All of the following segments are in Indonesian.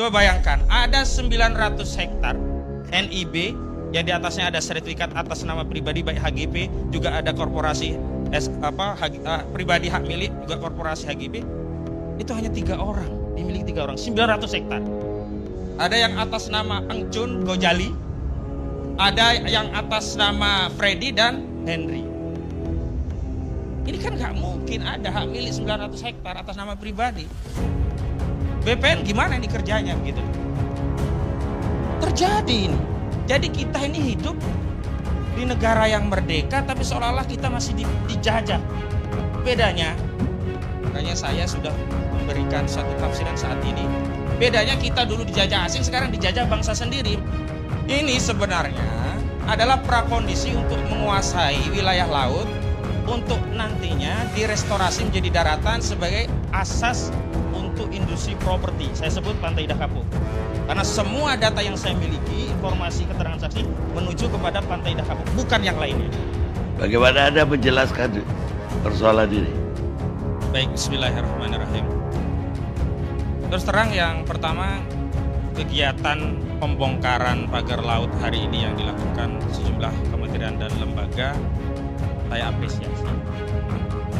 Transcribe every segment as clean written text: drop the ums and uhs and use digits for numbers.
Coba bayangkan, ada 900 hektar NIB yang di atasnya ada sertifikat atas nama pribadi baik HGP, juga ada korporasi pribadi hak milik, juga korporasi HGP. Itu hanya 3 orang, dimiliki 3 orang, 900 hektar. Ada yang atas nama Engcun Gojali, ada yang atas nama Freddy dan Henry. Ini kan nggak mungkin ada hak milik 900 hektar atas nama pribadi. BPN gimana ini kerjanya begitu? Terjadi ini. Jadi kita ini hidup di negara yang merdeka, tapi seolah-olah kita masih dijajah. Bedanya, makanya saya sudah memberikan satu tafsiran saat ini. Bedanya kita dulu dijajah asing, sekarang dijajah bangsa sendiri. Ini sebenarnya adalah prakondisi untuk menguasai wilayah laut, untuk nantinya direstorasi menjadi daratan sebagai asas untuk industri properti. Saya sebut Pantai Indah Kapuk. Karena semua data yang saya miliki, informasi keterangan saksi menuju kepada Pantai Indah Kapuk, bukan yang lainnya. Bagaimana Anda menjelaskan persoalan ini? Baik, bismillahirrahmanirrahim. Terus terang, yang pertama, kegiatan pembongkaran pagar laut hari ini yang dilakukan sejumlah kementerian dan lembaga, saya apresiasi.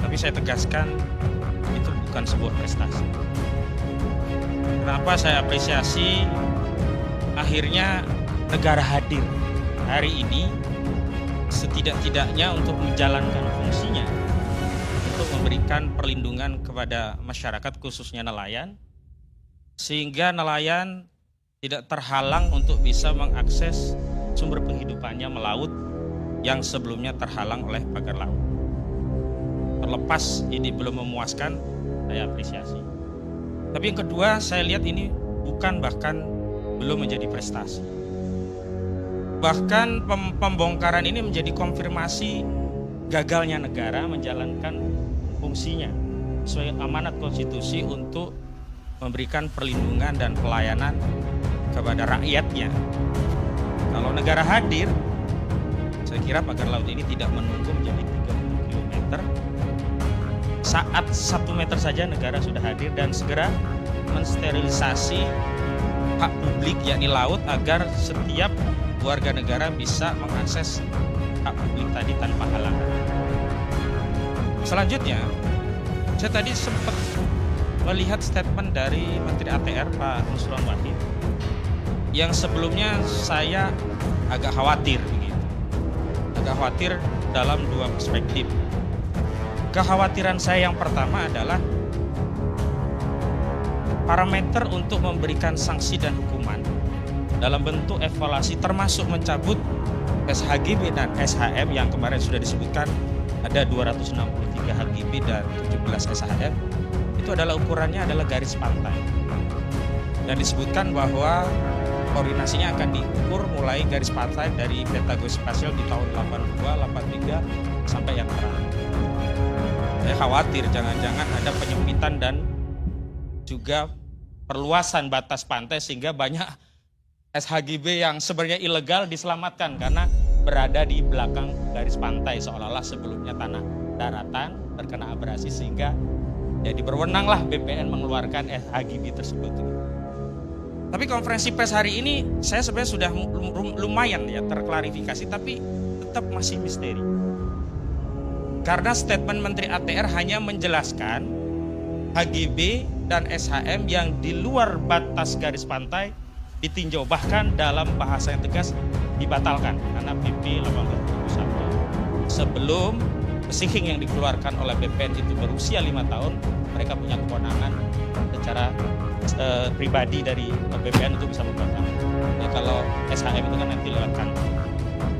Tapi saya tegaskan, itu bukan sebuah prestasi. Kenapa saya apresiasi? Akhirnya negara hadir hari ini setidak-tidaknya untuk menjalankan fungsinya, untuk memberikan perlindungan kepada masyarakat khususnya nelayan, sehingga nelayan tidak terhalang untuk bisa mengakses sumber penghidupannya melaut yang sebelumnya terhalang oleh pagar laut. Terlepas ini belum memuaskan, saya apresiasi. Tapi yang kedua, saya lihat ini bahkan belum menjadi prestasi. Bahkan pembongkaran ini menjadi konfirmasi gagalnya negara menjalankan fungsinya sesuai amanat konstitusi untuk memberikan perlindungan dan pelayanan kepada rakyatnya. Kalau negara hadir, saya kira pagar laut ini tidak menunggu menjadi 30 km. Saat 1 meter saja negara sudah hadir dan segera mensterilisasi hak publik yakni laut agar setiap warga negara bisa mengakses hak publik tadi tanpa halangan. Selanjutnya, saya tadi sempat melihat statement dari Menteri ATR Pak Nusron Wahid yang sebelumnya saya agak khawatir begitu. Agak khawatir dalam 2 perspektif. Kekhawatiran saya yang pertama adalah parameter untuk memberikan sanksi dan hukuman dalam bentuk evaluasi termasuk mencabut SHGB dan SHM yang kemarin sudah disebutkan ada 263 HGB dan 17 SHM. Itu adalah ukurannya adalah garis pantai. Dan disebutkan bahwa koordinasinya akan diukur mulai garis pantai dari peta geospasial di tahun 82, 83 sampai yang terakhir. Saya khawatir jangan-jangan ada penyempitan dan juga perluasan batas pantai sehingga banyak SHGB yang sebenarnya ilegal diselamatkan karena berada di belakang garis pantai seolah-olah sebelumnya tanah daratan terkena abrasi sehingga jadi berwenanglah BPN mengeluarkan SHGB tersebut. Tapi konferensi pers hari ini saya sebenarnya sudah lumayan ya terklarifikasi, tapi tetap masih misteri. Karena statement Menteri ATR hanya menjelaskan HGB dan SHM yang di luar batas garis pantai ditinjau, bahkan dalam bahasa yang tegas dibatalkan karena PP 1821 sebelum sinking yang dikeluarkan oleh BPN itu berusia 5 tahun, mereka punya kewenangan secara pribadi dari BPN untuk bisa membatalkan. Ya, kalau SHM itu kan nanti lewat kantor.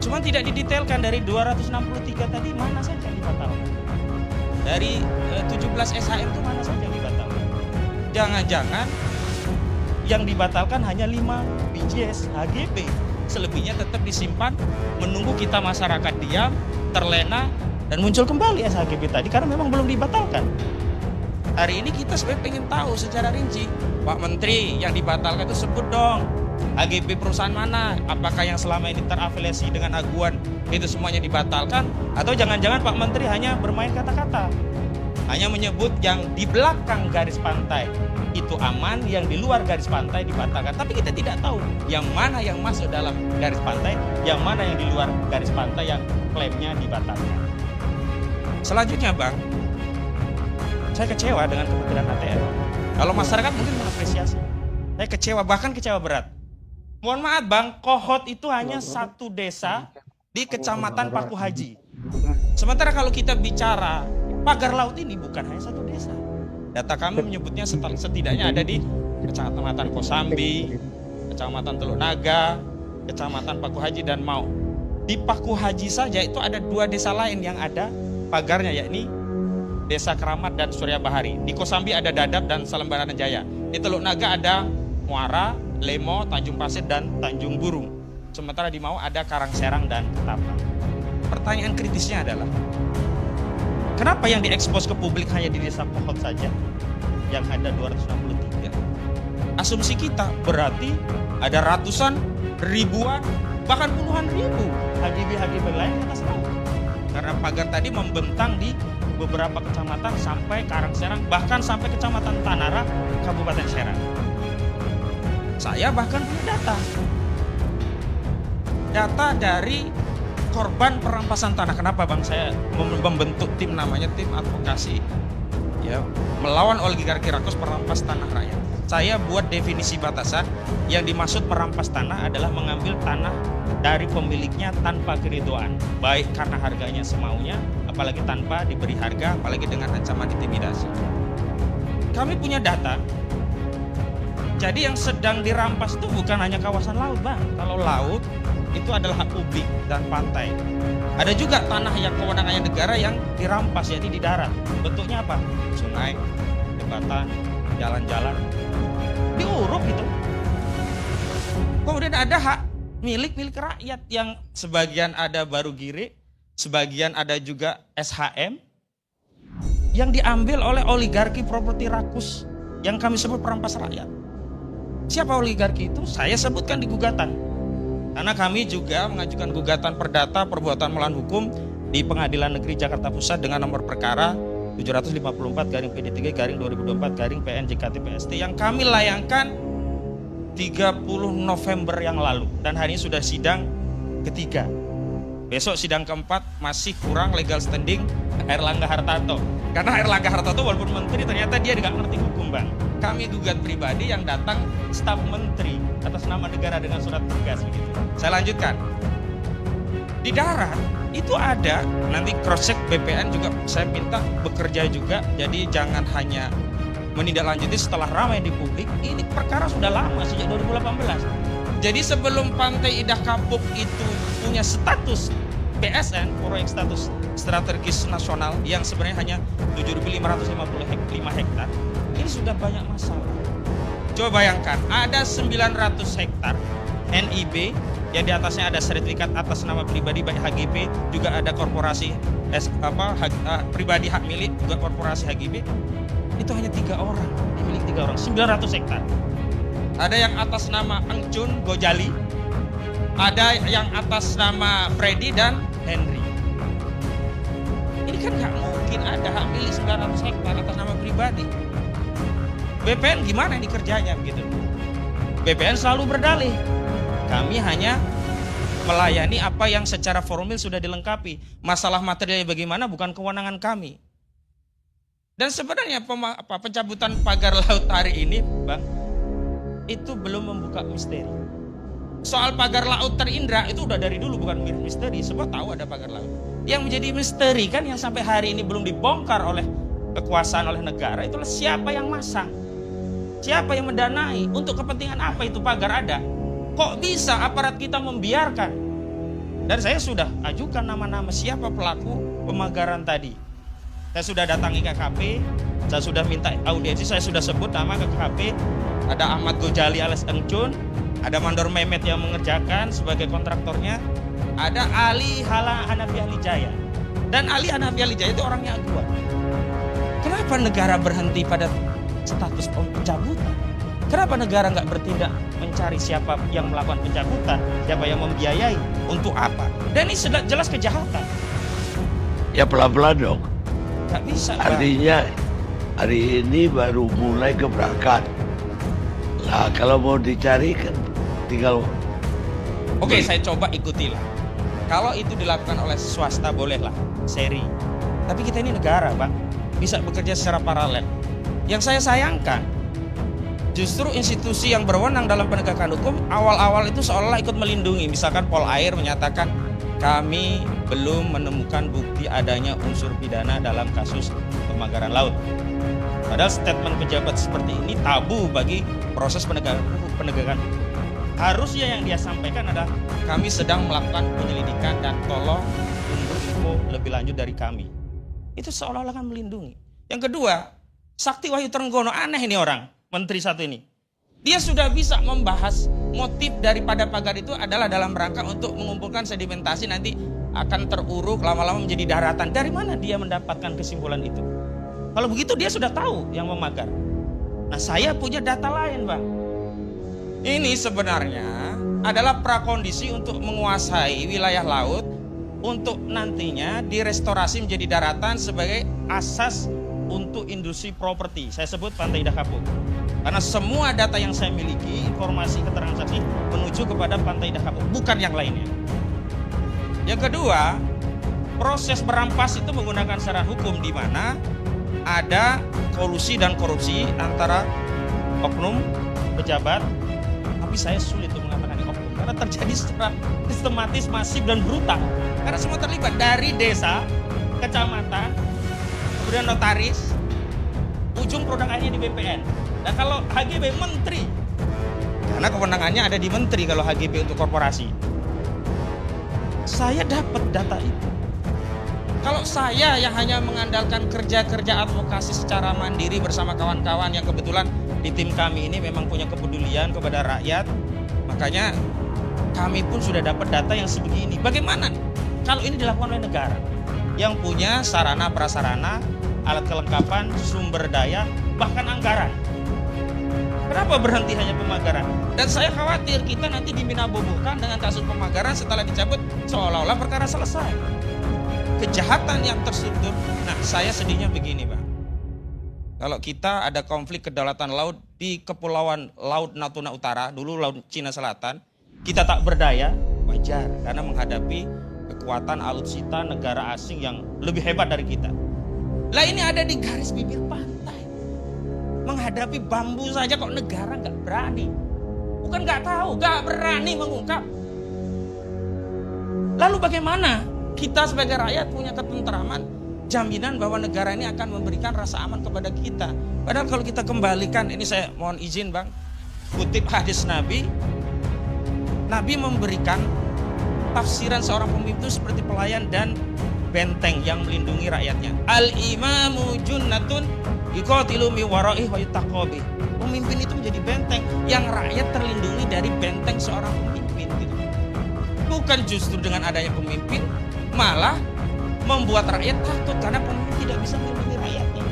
Cuma tidak didetailkan dari 263 tadi mana saja dibatalkan. Dari 17 SHM itu mana saja dibatalkan. Jangan-jangan yang dibatalkan hanya 5 biji HGB. Selebihnya tetap disimpan menunggu kita masyarakat diam, terlena, dan muncul kembali SHGB tadi karena memang belum dibatalkan. Hari ini kita sebenarnya ingin tahu secara rinci, Pak Menteri, yang dibatalkan itu sebut dong HGB perusahaan mana, apakah yang selama ini terafiliasi dengan Aguan itu semuanya dibatalkan, atau jangan-jangan Pak Menteri hanya bermain kata-kata. hanya menyebut yang di belakang garis pantai itu aman, yang di luar garis pantai dibatalkan. Tapi kita tidak tahu yang mana yang masuk dalam garis pantai, yang mana yang di luar garis pantai yang klaimnya dibatalkan. Selanjutnya Bang, saya kecewa dengan Kementerian ATM. Kalau masyarakat mungkin mengapresiasi, saya kecewa, bahkan kecewa berat. Mohon maaf Bang, Kohot itu hanya satu desa di Kecamatan Paku Haji. Sementara kalau kita bicara pagar laut ini bukan hanya satu desa. Data kami menyebutnya setidaknya ada di Kecamatan Kosambi, Kecamatan Teluk Naga, Kecamatan Paku Haji dan Mau. Di Paku Haji saja itu ada 2 desa lain yang ada pagarnya, yakni Desa Keramat dan Surya Bahari. Di Kosambi ada Dadap dan Salembaran Jaya. Di Teluk Naga ada Muara, Lemo, Tanjung Pasir dan Tanjung Burung. Sementara di Mau ada Karangserang dan Ketapang. Pertanyaan kritisnya adalah, kenapa yang diekspos ke publik hanya di desa Kohot saja yang ada 263? Asumsi kita berarti ada ratusan, ribuan, bahkan puluhan ribu HGB lain di atas laut. Karena pagar tadi membentang di beberapa kecamatan sampai Karangserang, bahkan sampai Kecamatan Tanara, Kabupaten Serang. Saya bahkan punya data dari korban perampasan tanah. Kenapa Bang saya membentuk tim namanya tim advokasi ya melawan oligarki rakus perampas tanah rakyat. Saya buat definisi batasan, yang dimaksud merampas tanah adalah mengambil tanah dari pemiliknya tanpa keridoan, baik karena harganya semaunya, apalagi tanpa diberi harga, apalagi dengan ancaman intimidasi. Kami punya data. Jadi yang sedang dirampas itu bukan hanya kawasan laut Bang. Kalau laut itu adalah hak publik dan pantai. Ada juga tanah yang kewenangannya negara yang dirampas, yakni di darat. Bentuknya apa? Sungai, jembatan, jalan-jalan, diuruk gitu. Kemudian ada hak milik rakyat yang sebagian ada baru giri, sebagian ada juga SHM yang diambil oleh oligarki properti rakus yang kami sebut perampas rakyat. Siapa oligarki itu? Saya sebutkan di gugatan. Karena kami juga mengajukan gugatan perdata perbuatan melawan hukum di Pengadilan Negeri Jakarta Pusat dengan nomor perkara 754/P3/2024/PN-JKT-PST yang kami layangkan 30 November yang lalu. Dan hari ini sudah sidang ketiga. Besok sidang keempat, masih kurang legal standing Airlangga Hartarto. Karena Airlangga Hartarto walaupun menteri ternyata dia tidak ngerti hukum Bang. Kami gugat pribadi yang datang staf menteri atas nama negara dengan surat tugas begitu. Saya lanjutkan. Di darat itu ada, nanti cross check BPN juga saya minta bekerja juga. Jadi jangan hanya menindaklanjuti setelah ramai di publik. Ini perkara sudah lama sejak 2018. Jadi sebelum Pantai Indah Kapuk itu punya status PSN, proyek status strategis nasional yang sebenarnya hanya 7.555 hektar, ini sudah banyak masalah. Coba bayangkan, ada 900 hektar NIB yang di atasnya ada sertifikat atas nama pribadi baik HGB, juga ada korporasi pribadi hak milik, juga korporasi HGB. Itu hanya 3 orang, dimiliki 3 orang, 900 hektar. Ada yang atas nama Engcun Gojali, ada yang atas nama Freddy dan Henry. Ini kan nggak mungkin ada hak milik 900 hektar atas nama pribadi. BPN gimana ini kerjanya begitu? BPN selalu berdalih, kami hanya melayani apa yang secara formil sudah dilengkapi. Masalah materialnya bagaimana bukan kewenangan kami. Dan sebenarnya pencabutan pagar laut hari ini, Bang, itu belum membuka misteri. Soal pagar laut terindra itu udah dari dulu bukan misteri, semua tahu ada pagar laut. Yang menjadi misteri kan yang sampai hari ini belum dibongkar oleh kekuasaan, oleh negara, itulah siapa yang masang, siapa yang mendanai, untuk kepentingan apa itu pagar ada. Kok bisa aparat kita membiarkan? Dan saya sudah ajukan nama-nama siapa pelaku pemagaran tadi. Saya sudah datangi KKP, saya sudah minta audiensi, saya sudah sebut nama ke KKP. Ada Ahmad Gojali alias Engcun, ada Mandor Mehmet yang mengerjakan sebagai kontraktornya, ada Ali Hanafi Ahlijaya. Dan Ali Hanafi Ahlijaya itu orangnya Agua. Kenapa negara berhenti pada status pencabutan? Kenapa negara nggak bertindak mencari siapa yang melakukan pencabutan, siapa yang membiayai, untuk apa? Dan ini sudah jelas kejahatan. Ya pelan-pelan dong. Nggak bisa, Bang. Artinya hari ini baru mulai keberangkat. Nah, kalau mau dicari kan tinggal. Oke, saya coba ikutilah. Kalau itu dilakukan oleh swasta bolehlah, seri. Tapi kita ini negara, Bang, bisa bekerja secara paralel. Yang saya sayangkan, justru institusi yang berwenang dalam penegakan hukum awal-awal itu seolah ikut melindungi. Misalkan Polair menyatakan kami belum menemukan bukti adanya unsur pidana dalam kasus pemagaran laut. Padahal statement pejabat seperti ini tabu bagi proses penegakan hukum. Harusnya yang dia sampaikan adalah kami sedang melakukan penyelidikan dan tolong tunggu info lebih lanjut dari kami. Itu seolah-olah kan melindungi. Yang kedua, Sakti Wahyu Trenggono, aneh ini orang, menteri satu ini. Dia sudah bisa membahas motif daripada pagar itu adalah dalam rangka untuk mengumpulkan sedimentasi nanti akan teruruk lama-lama menjadi daratan. Dari mana dia mendapatkan kesimpulan itu? Kalau begitu dia sudah tahu yang memagar. Nah, saya punya data lain, Bang. Ini sebenarnya adalah prakondisi untuk menguasai wilayah laut untuk nantinya direstorasi menjadi daratan sebagai asas untuk industri properti. Saya sebut Pantai Indah Kapuk. Karena semua data yang saya miliki, informasi keterangan saksi menuju kepada Pantai Indah Kapuk, bukan yang lainnya. Yang kedua, proses berampas itu menggunakan syarat hukum di mana ada kolusi dan korupsi antara oknum pejabat. Tapi saya sulit untuk mengatakan ini oknum karena terjadi secara sistematis, masif dan brutal. Karena semua terlibat dari desa, kecamatan, kemudian notaris, ujung produk akhirnya di BPN. Dan kalau HGB menteri, karena kewenangannya ada di menteri kalau HGB untuk korporasi. Saya dapat data itu. Kalau saya yang hanya mengandalkan kerja-kerja advokasi secara mandiri bersama kawan-kawan yang kebetulan di tim kami ini memang punya kepedulian kepada rakyat, makanya kami pun sudah dapat data yang sebegini. Bagaimana kalau ini dilakukan oleh negara yang punya sarana prasarana, alat kelengkapan, sumber daya, bahkan anggaran? Kenapa berhenti hanya pemagaran? Dan saya khawatir kita nanti diminabobokan dengan kasus pemagaran setelah dicabut seolah-olah perkara selesai. Kejahatan yang terstruktur. Nah, saya sedihnya begini, Bang. Kalau kita ada konflik kedaulatan laut di Kepulauan Laut Natuna Utara, dulu Laut Cina Selatan, kita tak berdaya, wajar. Karena menghadapi kekuatan alutsista negara asing yang lebih hebat dari kita. Lah ini ada di garis bibir pantai. Menghadapi bambu saja kok negara nggak berani. Bukan nggak tahu, nggak berani mengungkap. Lalu bagaimana kita sebagai rakyat punya ketentraman, jaminan bahwa negara ini akan memberikan rasa aman kepada kita? Padahal kalau kita kembalikan, ini saya mohon izin, Bang, kutip hadis Nabi, Nabi memberikan tafsiran seorang pemimpin itu seperti pelayan dan benteng yang melindungi rakyatnya. Al-imamu junnatun yuqatilu mi wara'ihi wa yuttaqabi. Pemimpin itu menjadi benteng yang rakyat terlindungi dari benteng seorang pemimpin gitu. Bukan justru dengan adanya pemimpin malah membuat rakyat takut karena pemimpin tidak bisa melindungi rakyatnya.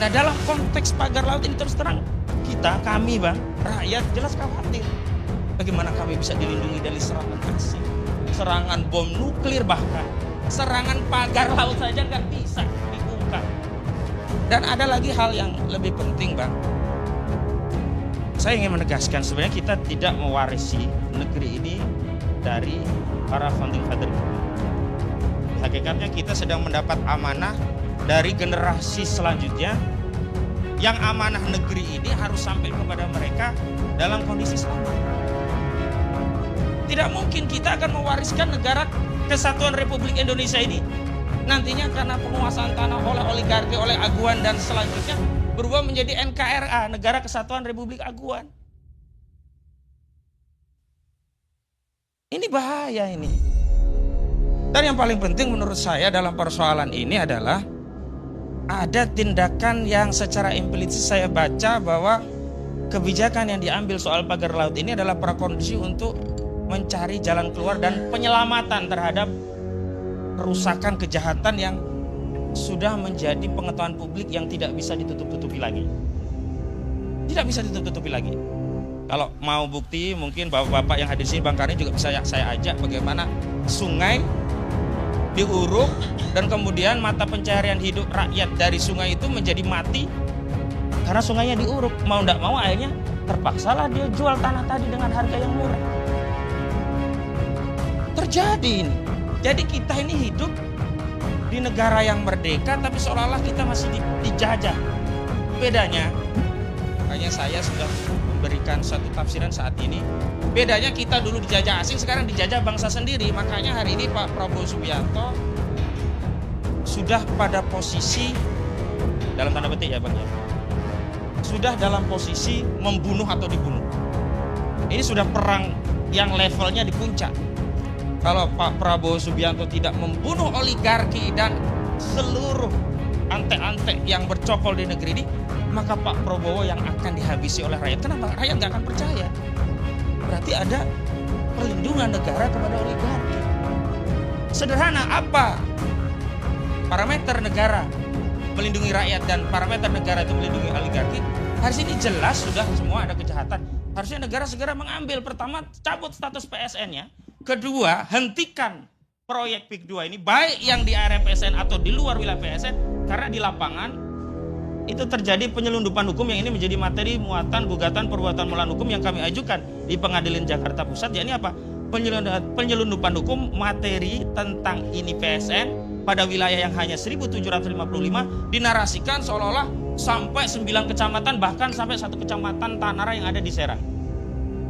Nah, dalam konteks pagar laut ini terus terang kami, Bang, rakyat jelas khawatir. Bagaimana kami bisa dilindungi dari serangan asing, serangan bom nuklir, bahkan serangan pagar laut saja nggak bisa diungkap. Dan ada lagi hal yang lebih penting, Bang. Saya ingin menegaskan sebenarnya kita tidak mewarisi negeri ini dari para founding father. Hakikatnya kita sedang mendapat amanah dari generasi selanjutnya yang amanah negeri ini harus sampai kepada mereka dalam kondisi selamat. Tidak mungkin kita akan mewariskan negara kesatuan Republik Indonesia ini nantinya karena penguasaan tanah oleh oligarki, oleh aguan dan selanjutnya berubah menjadi NKRA, Negara Kesatuan Republik Aguan. Ini bahaya ini. Dan yang paling penting menurut saya dalam persoalan ini adalah ada tindakan yang secara implisit saya baca bahwa kebijakan yang diambil soal pagar laut ini adalah prakondisi untuk mencari jalan keluar dan penyelamatan terhadap kerusakan kejahatan yang sudah menjadi pengetahuan publik yang tidak bisa ditutup-tutupi lagi. Tidak bisa ditutup-tutupi lagi. Kalau mau bukti mungkin bapak-bapak yang hadir di sini, Bang Karin juga bisa saya ajak bagaimana sungai diuruk, dan kemudian mata pencaharian hidup rakyat dari sungai itu menjadi mati karena sungainya diuruk. Mau tidak mau akhirnya terpaksalah dia jual tanah tadi dengan harga yang murah. Terjadi ini. Jadi kita ini hidup di negara yang merdeka tapi seolah-olah kita masih dijajah. Bedanya, makanya saya sudah memberikan satu tafsiran saat ini. Bedanya kita dulu dijajah asing, sekarang dijajah bangsa sendiri. Makanya hari ini Pak Prabowo Subianto sudah pada posisi, dalam tanda petik ya Bang ya, sudah dalam posisi membunuh atau dibunuh. Ini sudah perang yang levelnya di puncak. Kalau Pak Prabowo Subianto tidak membunuh oligarki dan seluruh antek-antek yang bercokol di negeri ini, maka Pak Prabowo yang akan dihabisi oleh rakyat. Kenapa? Rakyat nggak akan percaya. Berarti ada perlindungan negara kepada oligarki. Sederhana, apa parameter negara melindungi rakyat dan parameter negara itu melindungi oligarki? Hari ini jelas sudah semua ada kejahatan. Harusnya negara segera mengambil. Pertama, cabut status PSN-nya. Kedua, hentikan proyek PIK 2 ini, baik yang di area PSN atau di luar wilayah PSN, karena di lapangan itu terjadi penyelundupan hukum yang ini menjadi materi muatan gugatan perbuatan melawan hukum yang kami ajukan di Pengadilan Jakarta Pusat. Yakni apa? Penyelundupan hukum materi tentang ini PSN pada wilayah yang hanya 1755 dinarasikan seolah-olah sampai 9 kecamatan, bahkan sampai 1 kecamatan Tanara yang ada di Serang.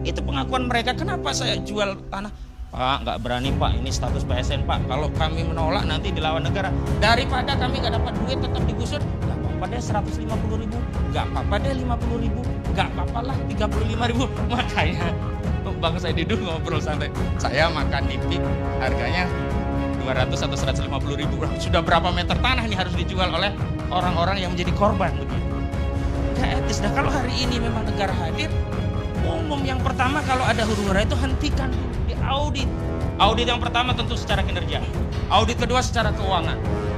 Itu pengakuan mereka. Kenapa saya jual tanah? Pak, nggak berani Pak, ini status PSN Pak. Kalau kami menolak nanti dilawan negara. Daripada kami nggak dapat duit tetap digusur, nggak apa-apa deh 150.000, nggak apa-apa deh 50.000, nggak apa-apa lah 35.000. Makanya Bang saya Didu ngobrol santai, saya makan di PIK harganya 200 atau 150.000. Sudah berapa meter tanah nih harus dijual oleh orang-orang yang menjadi korban begitu. Nggak etis. Nah kalau hari ini memang negara hadir, umum yang pertama kalau ada huru-hara itu hentikan dulu, diaudit. Audit yang pertama tentu secara kinerja, audit kedua secara keuangan,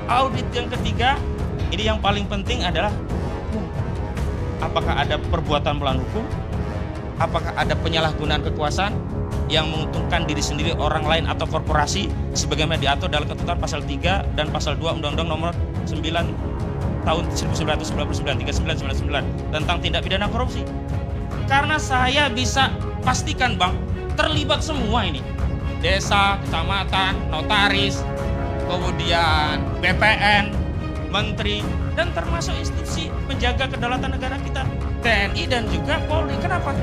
audit yang ketiga ini yang paling penting adalah apakah ada perbuatan melawan hukum, apakah ada penyalahgunaan kekuasaan yang menguntungkan diri sendiri, orang lain atau korporasi sebagaimana diatur dalam ketentuan pasal 3 dan pasal 2 Undang-Undang Nomor 9 tahun 1999 3999 tentang tindak pidana korupsi. Karena saya bisa pastikan Bang, terlibat semua ini. Desa, kecamatan, notaris, kemudian BPN, menteri, dan termasuk institusi penjaga kedaulatan negara kita, TNI dan juga Polri. Kenapa?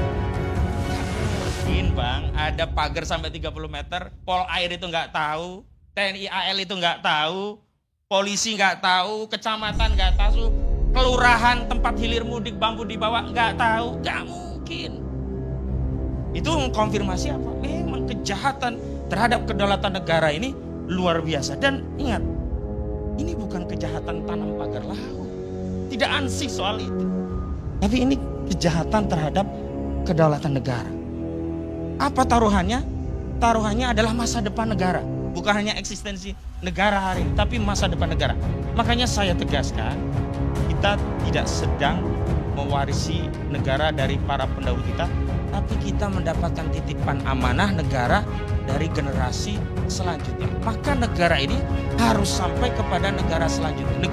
Mungkin Bang, ada pagar sampai 30 meter, Pol Air itu nggak tahu, TNI AL itu nggak tahu, polisi nggak tahu, kecamatan nggak tahu, kelurahan tempat hilir mudik bambu dibawa nggak tahu, nggak mungkin. Itu mengkonfirmasi apa? Memang kejahatan terhadap kedaulatan negara ini luar biasa. Dan ingat, ini bukan kejahatan tanam pagar laut, tidak ansih soal itu, tapi ini kejahatan terhadap kedaulatan negara. Apa taruhannya? Taruhannya adalah masa depan negara, bukan hanya eksistensi negara hari ini, tapi masa depan negara. Makanya saya tegaskan, kita tidak sedang mewarisi negara dari para pendahulu kita, tapi kita mendapatkan titipan amanah negara dari generasi selanjutnya. Maka negara ini harus sampai kepada negara selanjutnya,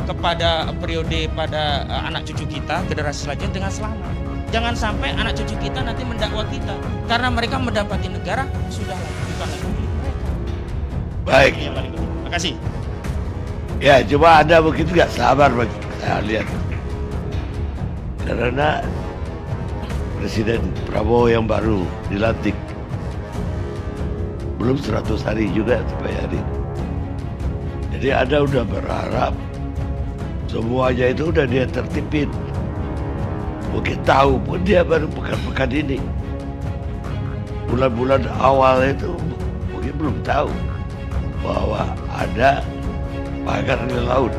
kepada periode pada anak cucu kita, generasi selanjutnya dengan selamat. Jangan sampai anak cucu kita nanti mendakwa kita karena mereka mendapati negara sudah bukan lagi milik mereka. Baik. Terima kasih. Ya, coba Anda begitu nggak sabar bagi saya lihat. Karena Presiden Prabowo yang baru dilantik belum 100 hari juga sampai hari. Jadi Anda udah berharap semuanya itu udah dia tertipin. Mungkin tahu pun dia baru pekan-pekan ini. Bulan-bulan awal itu mungkin belum tahu bahwa ada pagar di laut.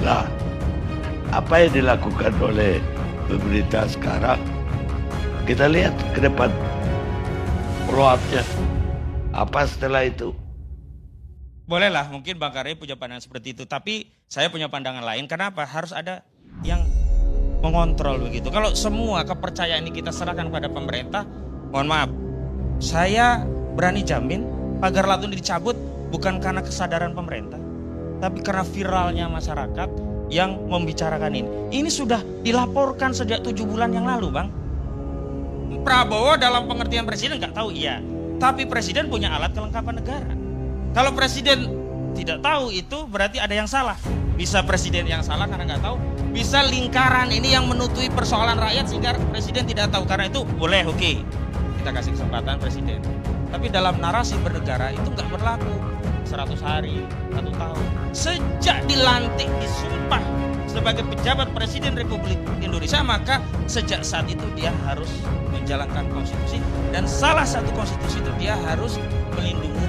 Nah, apa yang dilakukan oleh pemerintah sekarang, kita lihat ke depan follow up-nya apa setelah itu. Bolehlah, mungkin Bang Karya punya pandangan seperti itu, tapi saya punya pandangan lain. Kenapa? Harus ada yang mengontrol begitu. Kalau semua kepercayaan ini kita serahkan kepada pemerintah, mohon maaf, saya berani jamin pagar laut ini dicabut, bukan karena kesadaran pemerintah, tapi karena viralnya masyarakat yang membicarakan ini. Ini sudah dilaporkan sejak 7 bulan yang lalu, Bang. Prabowo dalam pengertian presiden nggak tahu, iya. Tapi presiden punya alat kelengkapan negara. Kalau presiden tidak tahu, itu berarti ada yang salah. Bisa presiden yang salah karena nggak tahu, bisa lingkaran ini yang menutupi persoalan rakyat sehingga presiden tidak tahu. Karena itu boleh, oke, kita kasih kesempatan presiden. Tapi dalam narasi bernegara itu nggak berlaku 100 hari, 1 tahun. Sejak dilantik, disumpah sebagai pejabat Presiden Republik Indonesia, maka sejak saat itu dia harus menjalankan konstitusi, dan salah satu konstitusi itu dia harus melindungi